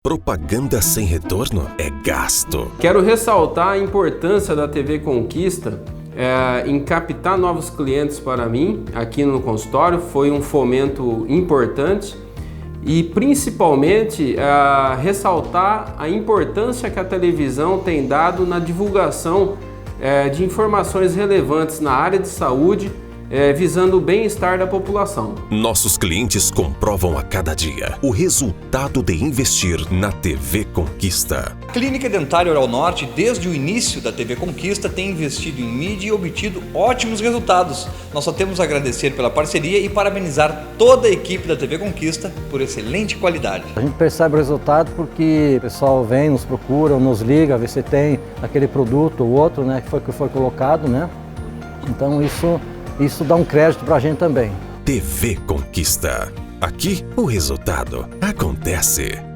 Propaganda sem retorno é gasto. Quero ressaltar a importância da TV Conquista em captar novos clientes para mim aqui no consultório. Foi um fomento importante e principalmente ressaltar a importância que a televisão tem dado na divulgação de informações relevantes na área de saúde, visando o bem-estar da população. Nossos clientes comprovam a cada dia o resultado de investir na TV Conquista. A Clínica Dentária Oral Norte, desde o início da TV Conquista, tem investido em mídia e obtido ótimos resultados. Nós só temos a agradecer pela parceria e parabenizar toda a equipe da TV Conquista por excelente qualidade. A gente percebe o resultado porque o pessoal vem, nos procura, nos liga, vê se tem aquele produto ou outro, né, que foi colocado, né? Então isso dá um crédito para a gente também. TV Conquista. Aqui o resultado acontece.